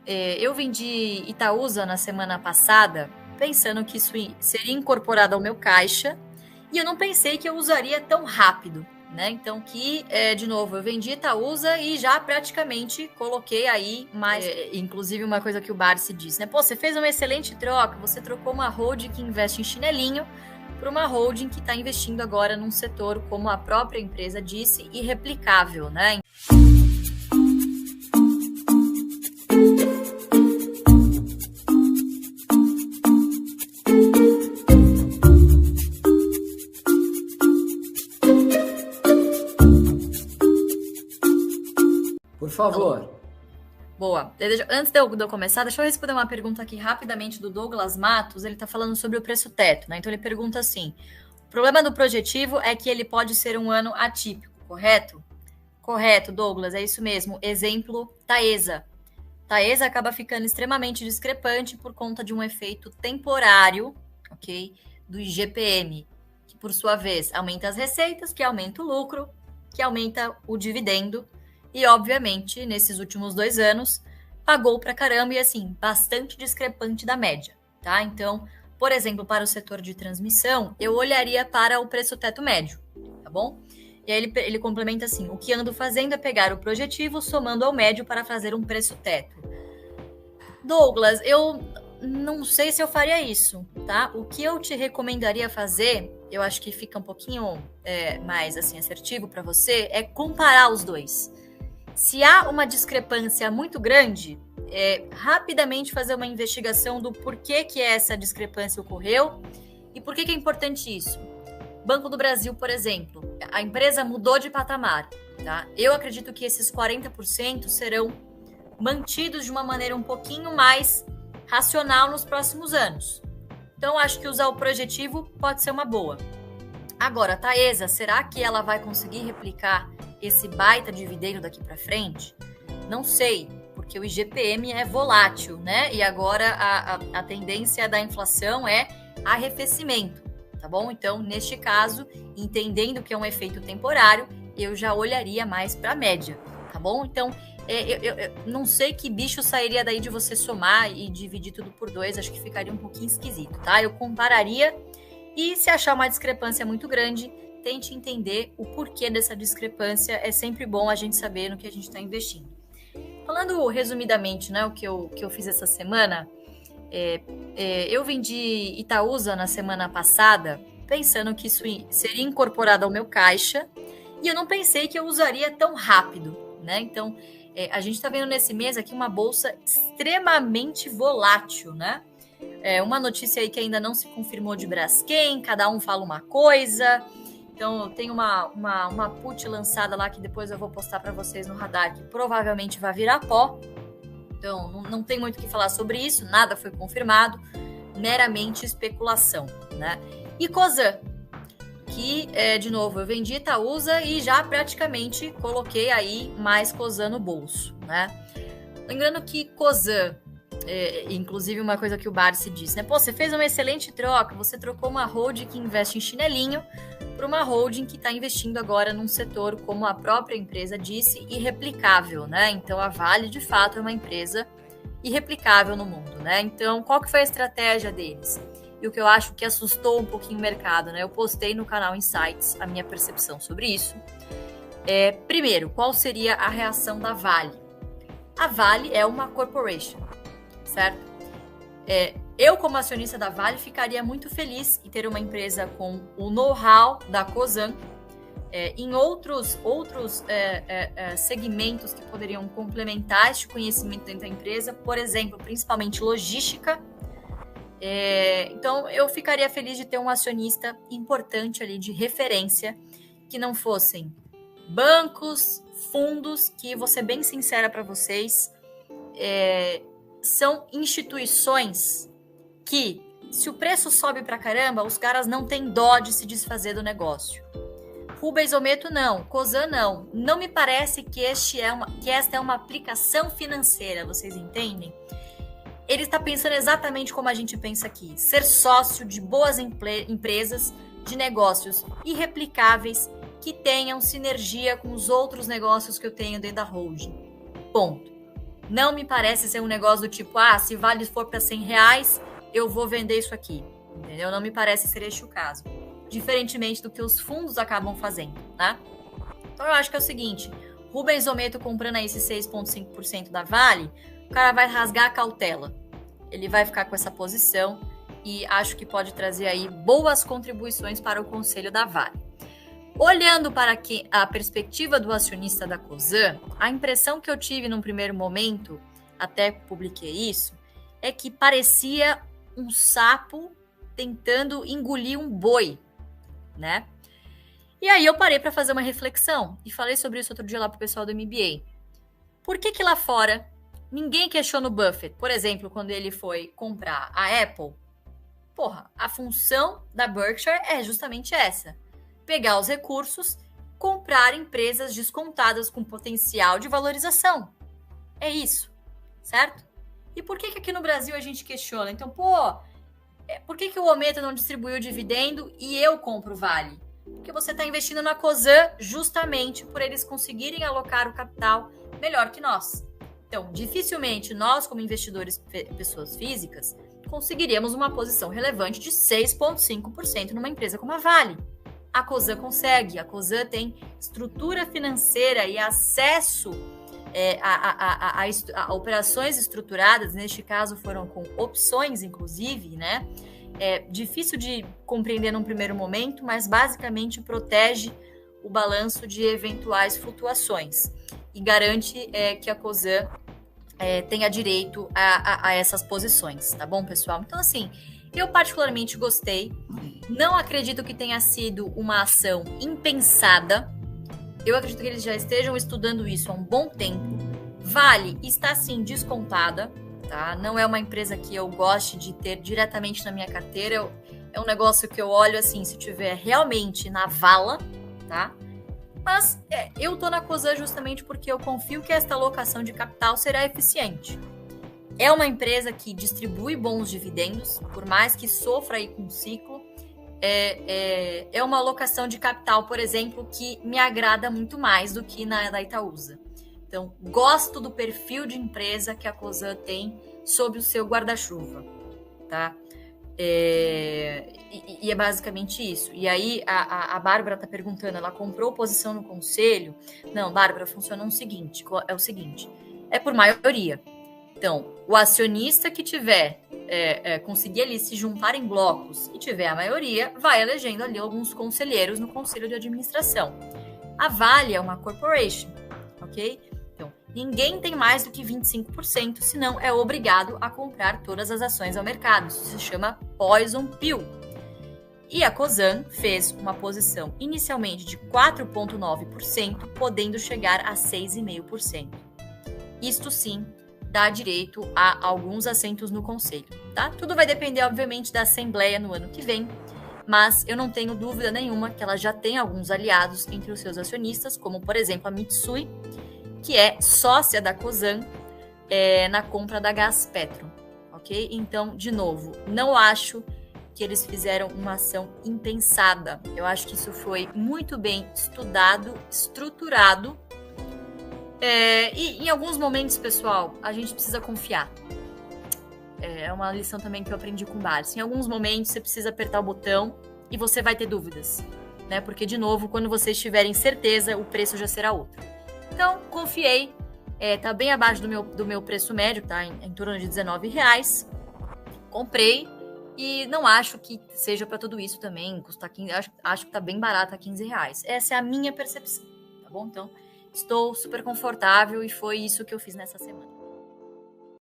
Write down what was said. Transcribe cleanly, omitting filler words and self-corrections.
Eu vendi Itaúsa na semana passada, pensando que isso seria incorporado ao meu caixa, e eu não pensei que eu usaria tão rápido, né? Então, de novo, eu vendi Itaúsa e já praticamente coloquei aí mais. Inclusive, uma coisa que o Barsi disse, né? Pô, você fez uma excelente troca, você trocou uma holding que investe em chinelinho para uma holding que está investindo agora num setor, como a própria empresa disse, irreplicável, né? Por favor. Boa. Antes de eu começar, deixa eu responder uma pergunta aqui rapidamente do Douglas Matos. Ele está falando sobre o preço teto, né? Então ele pergunta assim: o problema do projetivo é que ele pode ser um ano atípico, correto? Correto, Douglas, é isso mesmo. Exemplo, Taesa. Taesa acaba ficando extremamente discrepante por conta de um efeito temporário, ok? Do IGPM, que por sua vez aumenta as receitas, que aumenta o lucro, que aumenta o dividendo. E, obviamente, nesses últimos 2 anos, pagou pra caramba e, assim, bastante discrepante da média, tá? Então, por exemplo, para o setor de transmissão, eu olharia para o preço teto médio, tá bom? E aí ele complementa assim: o que ando fazendo é pegar o projetivo somando ao médio para fazer um preço teto. Douglas, eu não sei se eu faria isso, tá? O que eu te recomendaria fazer, eu acho que fica um pouquinho mais assim assertivo para você, é comparar os dois. Se há uma discrepância muito grande, rapidamente fazer uma investigação do porquê que essa discrepância ocorreu e por que é importante isso. Banco do Brasil, por exemplo, a empresa mudou de patamar, tá? Eu acredito que esses 40% serão mantidos de uma maneira um pouquinho mais racional nos próximos anos. Então, acho que usar o projetivo pode ser uma boa. Agora, Taesa, será que ela vai conseguir replicar esse baita dividendo daqui para frente? Não sei, porque o IGPM é volátil, né? E agora a tendência da inflação é arrefecimento, tá bom? Então, neste caso, entendendo que é um efeito temporário, eu já olharia mais para a média, tá bom? Então, eu não sei que bicho sairia daí de você somar e dividir tudo por 2, acho que ficaria um pouquinho esquisito, tá? Eu compararia e se achar uma discrepância muito grande, tente entender o porquê dessa discrepância. É sempre bom a gente saber no que a gente está investindo. Falando resumidamente, né, o que eu fiz essa semana, eu vendi Itaúsa na semana passada, pensando que isso seria incorporado ao meu caixa, e eu não pensei que eu usaria tão rápido, né? Então, a gente está vendo nesse mês aqui uma bolsa extremamente volátil, né? Uma notícia aí que ainda não se confirmou de Braskem, cada um fala uma coisa. Então, tem uma put lançada lá que depois eu vou postar para vocês no radar, que provavelmente vai virar pó. Então, não tem muito o que falar sobre isso, nada foi confirmado, meramente especulação, né? E Cosan, que, de novo, eu vendi Itaúsa e já praticamente coloquei aí mais Cosan no bolso, né? Lembrando que Cosan, inclusive uma coisa que o Barsi disse, né? Pô, você fez uma excelente troca, você trocou uma holding que investe em chinelinho para uma holding que está investindo agora num setor, como a própria empresa disse, irreplicável, né? Então, a Vale, de fato, é uma empresa irreplicável no mundo, né? Então, qual que foi a estratégia deles? E o que eu acho que assustou um pouquinho o mercado, né? Eu postei no canal Insights a minha percepção sobre isso. Primeiro, qual seria a reação da Vale? A Vale é uma corporation, certo? Eu, como acionista da Vale, ficaria muito feliz em ter uma empresa com o know-how da Cosan em outros segmentos que poderiam complementar este conhecimento dentro da empresa, por exemplo, principalmente logística. Então, eu ficaria feliz de ter um acionista importante ali, de referência, que não fossem bancos, fundos, que, vou ser bem sincera para vocês, são instituições que, se o preço sobe pra caramba, os caras não têm dó de se desfazer do negócio. Rubens Ometo não, Cosan não. Não me parece que esta é uma aplicação financeira, vocês entendem? Ele está pensando exatamente como a gente pensa aqui. Ser sócio de boas empresas, de negócios irreplicáveis, que tenham sinergia com os outros negócios que eu tenho dentro da holding. Ponto. Não me parece ser um negócio do tipo, se Vale for para R$100, eu vou vender isso aqui. Entendeu? Não me parece ser este o caso. Diferentemente do que os fundos acabam fazendo, né? Então eu acho que é o seguinte, Rubens Ometo comprando aí esse 6,5% da Vale, o cara vai rasgar a cautela. Ele vai ficar com essa posição e acho que pode trazer aí boas contribuições para o conselho da Vale. Olhando para a perspectiva do acionista da Cosan, a impressão que eu tive num primeiro momento, até publiquei isso, é que parecia um sapo tentando engolir um boi, né? E aí eu parei para fazer uma reflexão e falei sobre isso outro dia lá pro pessoal do MBA. Por que lá fora ninguém questiona o Buffett? Por exemplo, quando ele foi comprar a Apple, a função da Berkshire é justamente essa. Pegar os recursos, comprar empresas descontadas com potencial de valorização. É isso, certo? E por que aqui no Brasil a gente questiona? Então, por que o Ometo não distribuiu o dividendo e eu compro o Vale? Porque você está investindo na Cosan justamente por eles conseguirem alocar o capital melhor que nós. Então, dificilmente nós, como investidores, pessoas físicas, conseguiríamos uma posição relevante de 6,5% numa empresa como a Vale. A Cosan consegue, a Cosan tem estrutura financeira e acesso a operações estruturadas, neste caso foram com opções, inclusive, né? É difícil de compreender num primeiro momento, mas basicamente protege o balanço de eventuais flutuações e garante que a Cosan tenha direito a essas posições, tá bom, pessoal? Então, assim, eu particularmente gostei. Não acredito que tenha sido uma ação impensada. Eu acredito que eles já estejam estudando isso há um bom tempo. Vale está, sim, descontada, tá? Não é uma empresa que eu goste de ter diretamente na minha carteira. É um negócio que eu olho, assim, se tiver realmente na vala, tá? Mas eu tô na Cosan justamente porque eu confio que esta alocação de capital será eficiente. É uma empresa que distribui bons dividendos, por mais que sofra aí com o ciclo. É uma alocação de capital, por exemplo, que me agrada muito mais do que na da Itaúsa. Então, gosto do perfil de empresa que a Cosan tem sob o seu guarda-chuva, tá? E é basicamente isso. E aí, a Bárbara está perguntando, ela comprou posição no conselho? Não, Bárbara, funciona o seguinte, é por maioria. Então, o acionista que tiver, conseguir ali se juntar em blocos e tiver a maioria, vai elegendo ali alguns conselheiros no conselho de administração. A Vale é uma corporation, ok? Então, ninguém tem mais do que 25%, senão é obrigado a comprar todas as ações ao mercado. Isso se chama poison pill. E a Cosan fez uma posição inicialmente de 4,9%, podendo chegar a 6,5%. Isto sim dá direito a alguns assentos no conselho, tá? Tudo vai depender, obviamente, da Assembleia no ano que vem, mas eu não tenho dúvida nenhuma que ela já tem alguns aliados entre os seus acionistas, como, por exemplo, a Mitsui, que é sócia da Cosan na compra da Gaspetro, ok? Então, de novo, não acho que eles fizeram uma ação impensada. Eu acho que isso foi muito bem estudado, estruturado, e em alguns momentos, pessoal, a gente precisa confiar. É uma lição também que eu aprendi com o Barça. Em alguns momentos, você precisa apertar o botão e você vai ter dúvidas, né? Porque, de novo, quando vocês tiverem certeza, o preço já será outro. Então, confiei. Tá bem abaixo do meu preço médio, tá? Em torno de R$19. Comprei e não acho que seja para tudo isso também. Custar 15, acho que tá bem barato a R$15. Essa é a minha percepção, tá bom? Então, estou super confortável e foi isso que eu fiz nessa semana.